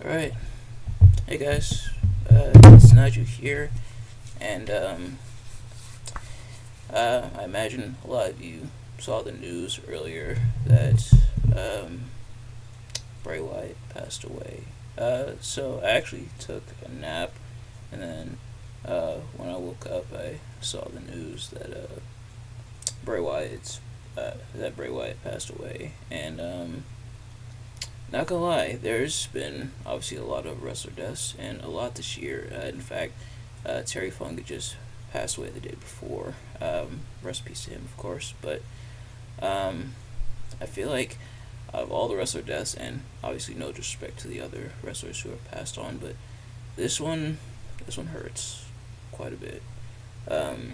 Alright, hey guys, it's Nigel here, and I imagine a lot of you saw the news earlier that Bray Wyatt passed away. So I actually took a nap, and then when I woke up, I saw the news that Bray Wyatt passed away, and not gonna lie, there's been obviously a lot of wrestler deaths and a lot this year. In fact, Terry Funk just passed away the day before. Rest in peace to him, of course. But I feel like out of all the wrestler deaths, and obviously no disrespect to the other wrestlers who have passed on, but this one, this one hurts quite a bit. Um,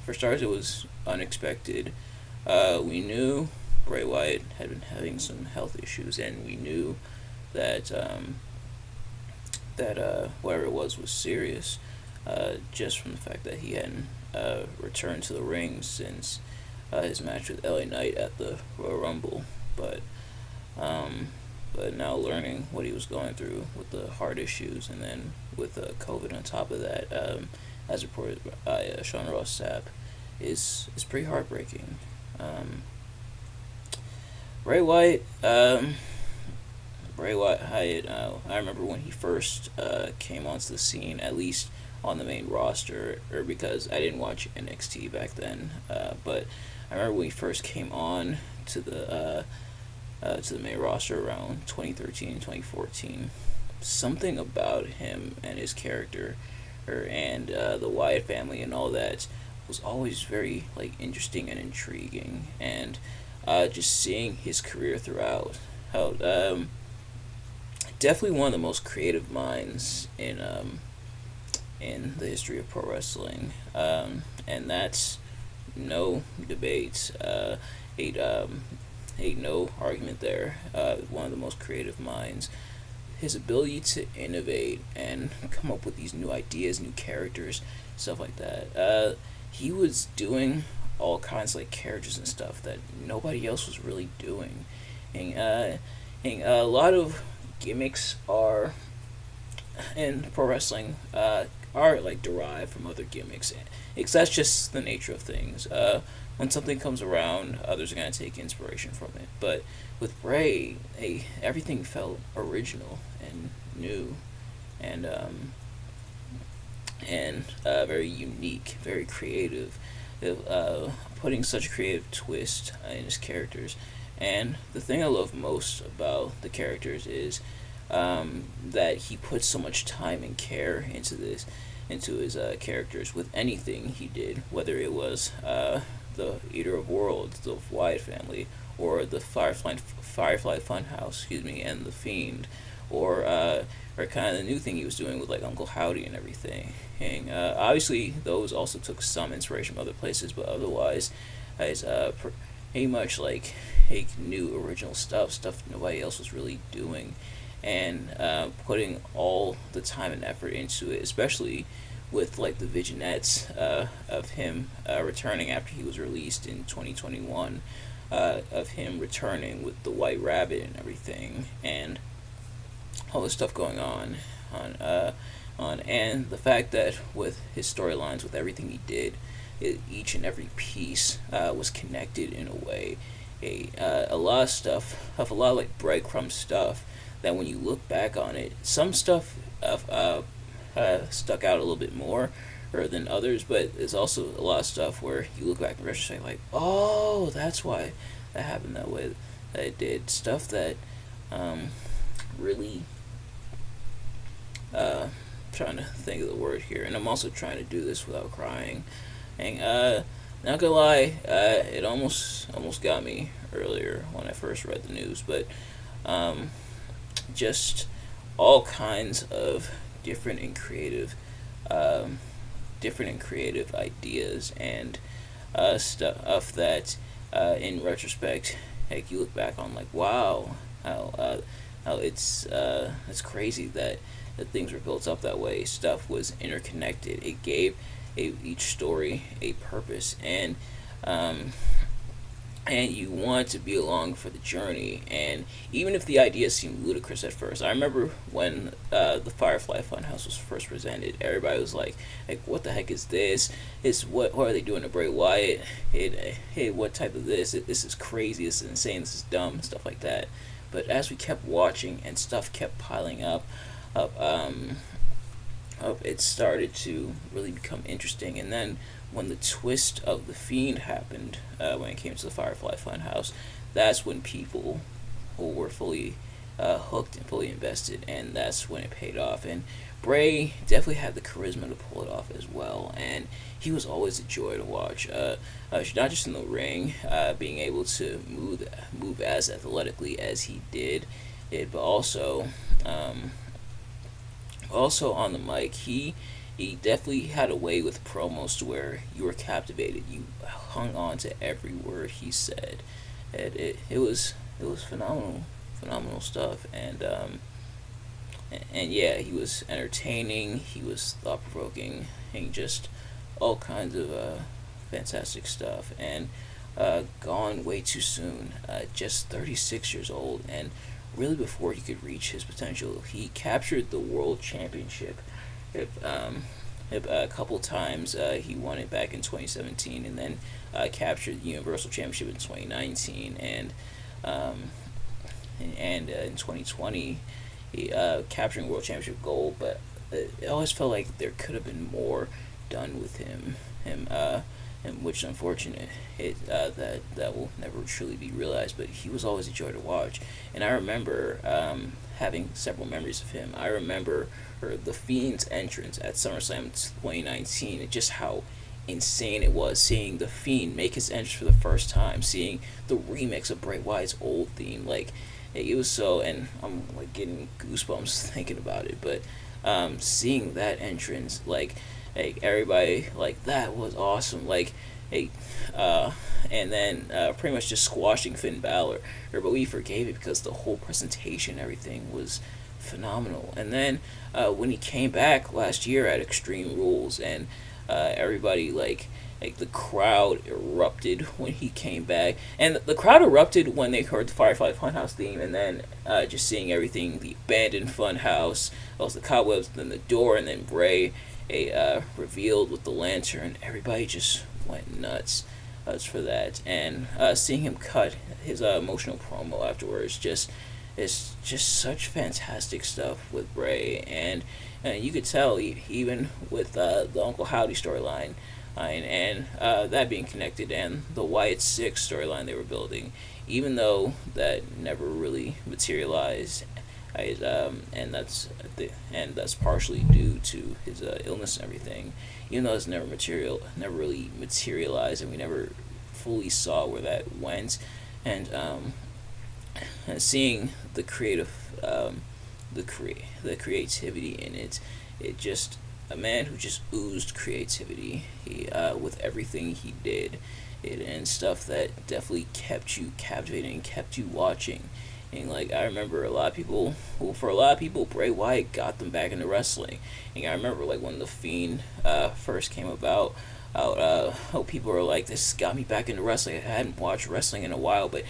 for starters, it was unexpected. We knew Bray Wyatt had been having some health issues, and we knew that whatever it was serious, just from the fact that he hadn't returned to the ring since his match with LA Knight at the Royal Rumble. But but now learning what he was going through with the heart issues, and then with COVID on top of that, as reported by Sean Ross Sapp, is pretty heartbreaking. Um, Bray Wyatt, Bray Wyatt. I remember when he first came onto the scene, at least on the main roster, or because I didn't watch NXT back then. But I remember when he first came on to the main roster around 2013, 2014. Something about him and his character, and the Wyatt family and all that, was always very like interesting and intriguing, and just seeing his career throughout, how definitely one of the most creative minds in the history of pro wrestling, and that's no debate. Ain't no argument there. One of the most creative minds. His ability to innovate and come up with these new ideas, new characters, stuff like that. He was doing all kinds of like characters and stuff that nobody else was really doing, and a lot of gimmicks are in pro wrestling are like derived from other gimmicks. Because that's just the nature of things. When something comes around, others are gonna take inspiration from it. But with Bray, everything felt original and new, and very unique, very creative. Putting such a creative twist in his characters. And the thing I love most about the characters is that he puts so much time and care into his characters with anything he did, whether it was the Eater of Worlds, the Wyatt family, or the Firefly Funhouse, excuse me, and the Fiend, or kind of the new thing he was doing with like Uncle Howdy and everything. And obviously, those also took some inspiration from other places, but otherwise, it's pretty much like new original stuff nobody else was really doing, and putting all the time and effort into it, especially with like the vignettes of him returning after he was released in 2021, of him returning with the White Rabbit and everything, and all this stuff going on, and the fact that with his storylines, with everything he did, each and every piece was connected in a way. A lot of stuff, of a lot of like breadcrumb stuff, that when you look back on it, some stuff stuck out a little bit more or than others, but there's also a lot of stuff where you look back in retrospect like, oh, that's why that happened that way that it did. Stuff that really trying to think of the word here, and I'm also trying to do this without crying. And not gonna lie, it almost got me earlier when I first read the news, but just all kinds of different and creative, ideas and stuff that, in retrospect, like you look back on like, wow, how it's crazy that things were built up that way. Stuff was interconnected. It gave each story a purpose, and and you want to be along for the journey. And even if the idea seemed ludicrous at first, I remember when the Firefly Funhouse was first presented, everybody was like, what the heck is this? What are they doing to Bray Wyatt? Hey, what type of this? This is crazy. This is insane. This is dumb. Stuff like that. But as we kept watching and stuff kept piling up, it started to really become interesting. And then when the twist of the Fiend happened, when it came to the Firefly Funhouse, that's when people who were fully hooked and fully invested, and that's when it paid off. And Bray definitely had the charisma to pull it off as well, and he was always a joy to watch. Not just in the ring, being able to move as athletically as he did, but also on the mic, he definitely had a way with promos to where you were captivated. You hung on to every word he said, and it was phenomenal stuff. And yeah, he was entertaining. He was thought provoking, and just all kinds of fantastic stuff. And gone way too soon. Just 36 years old, and really before he could reach his potential, he captured the world championship. A couple times. He won it back in 2017, and then captured the Universal Championship in 2019, and in 2020, he capturing World Championship gold. But it always felt like there could have been more done with him, and which is unfortunate. That will never truly be realized. But he was always a joy to watch, and I remember having several memories of him. I remember the Fiend's entrance at SummerSlam 2019, and just how insane it was seeing the Fiend make his entrance for the first time, seeing the remix of Bray Wyatt's old theme. Like, it was so, and I'm like getting goosebumps thinking about it. But seeing that entrance, like everybody, like, that was awesome. Like, hey, and then pretty much just squashing Finn Balor. But we forgave it because the whole presentation, everything was phenomenal. And then when he came back last year at Extreme Rules, and everybody, like the crowd erupted when he came back, and the crowd erupted when they heard the Firefly Funhouse theme, and then just seeing everything, the abandoned Funhouse, also the cobwebs, then the door, and then Bray revealed with the lantern. Everybody just went nuts for that, and seeing him cut his emotional promo afterwards, it's just such fantastic stuff with Bray. And you could tell even with the Uncle Howdy storyline, and that being connected, and the Wyatt Six storyline they were building, even though that never really materialized, and that's partially due to his illness and everything. Even though it's never really materialized, and we never fully saw where that went, and seeing the the creativity in it just, a man who just oozed creativity. He with everything he did, and stuff that definitely kept you captivated and kept you watching. And like, I remember for a lot of people, Bray Wyatt got them back into wrestling. And I remember, like, when the Fiend first came about, how people were like, this got me back into wrestling. I hadn't watched wrestling in a while, but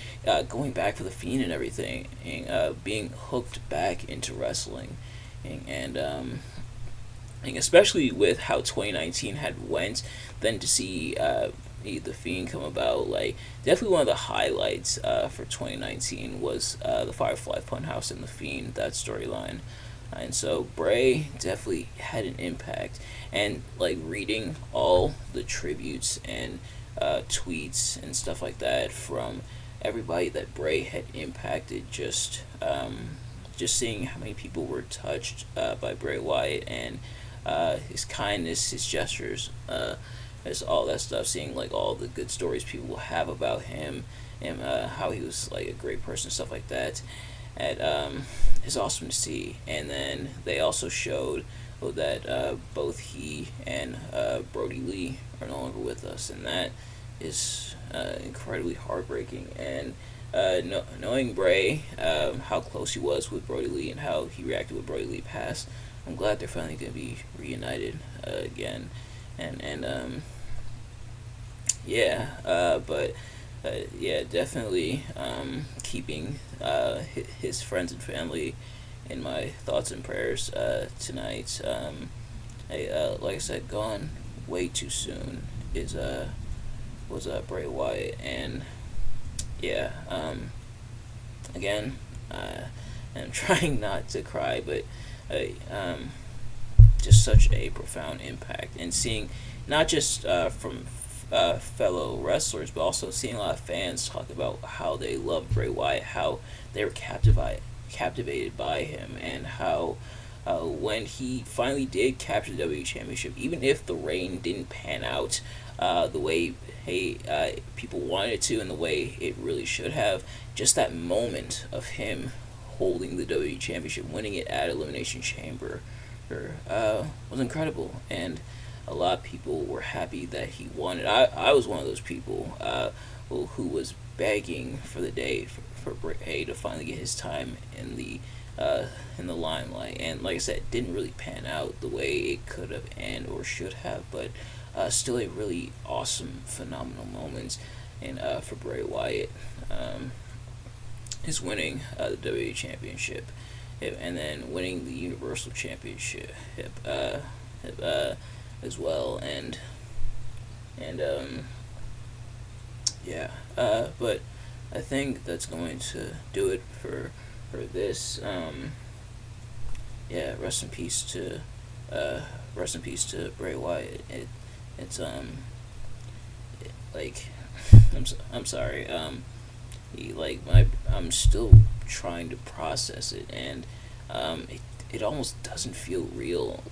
going back for the Fiend and everything, and being hooked back into wrestling, and especially with how 2019 had went, then to see the Fiend come about, like, definitely one of the highlights for 2019 was the Firefly Funhouse and the Fiend, that storyline. And so Bray definitely had an impact, and like reading all the tributes and tweets and stuff like that from everybody that Bray had impacted, just seeing how many people were touched by Bray Wyatt, and his kindness, his gestures, just all that stuff, seeing like all the good stories people will have about him, and how he was like a great person, stuff like that. And it's awesome to see. And then they also showed that both he and Brody Lee are no longer with us, and that is incredibly heartbreaking. And knowing Bray, how close he was with Brody Lee, and how he reacted when Brody Lee passed, I'm glad they're finally going to be reunited again. And yeah, but yeah, definitely keeping his friends and family in my thoughts and prayers tonight. Like I said, gone way too soon is was Bray Wyatt, and yeah, again, I'm trying not to cry, but um, just such a profound impact, and seeing not just from fellow wrestlers, but also seeing a lot of fans talk about how they love Bray Wyatt, how they were captivated by him, and how when he finally did capture the WWE Championship, even if the reign didn't pan out the way people wanted it to and the way it really should have, just that moment of him holding the WWE Championship, winning it at Elimination Chamber, was incredible. And a lot of people were happy that he won it. I was one of those people who was begging for the day for Bray to finally get his time in the limelight. And like I said, it didn't really pan out the way it could have and or should have, but still a really awesome, phenomenal moment. And for Bray Wyatt, is winning the WWE Championship, and then winning the Universal Championship as well, and yeah, but I think that's going to do it for this. Yeah, rest in peace to Bray Wyatt. It's like I'm sorry. I'm still trying to process it, and it almost doesn't feel real.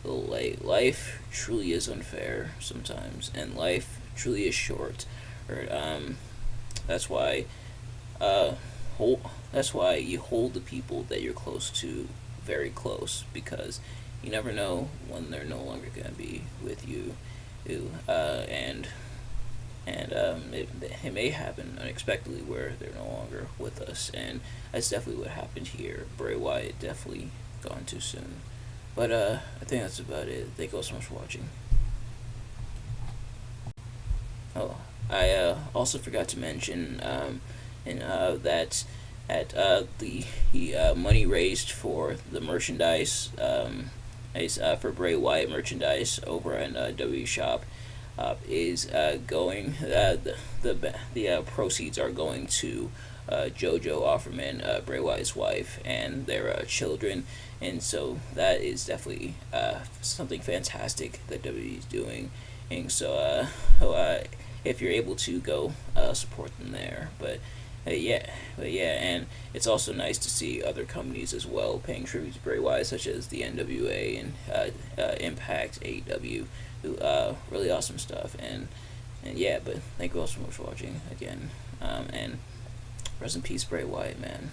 Like, life truly is unfair sometimes, and life truly is short. Or that's why that's why you hold the people that you're close to very close, because you never know when they're no longer gonna be with you. And it may happen unexpectedly where they're no longer with us, and that's definitely what happened here. Bray Wyatt definitely gone too soon. But I think that's about it. Thank you all so much for watching. Oh, I also forgot to mention that at the money raised for the merchandise, for Bray Wyatt merchandise over at W Shop, is going the proceeds are going to JoJo Offerman, Bray Wyatt's wife, and their children, and so that is definitely something fantastic that WWE is doing, and so if you're able to go support them there, but yeah, and it's also nice to see other companies as well paying tribute to Bray Wyatt, such as the NWA and Impact, AEW, who really awesome stuff, and yeah, but thank you all so much for watching again, and rest in peace, Bray Wyatt, man.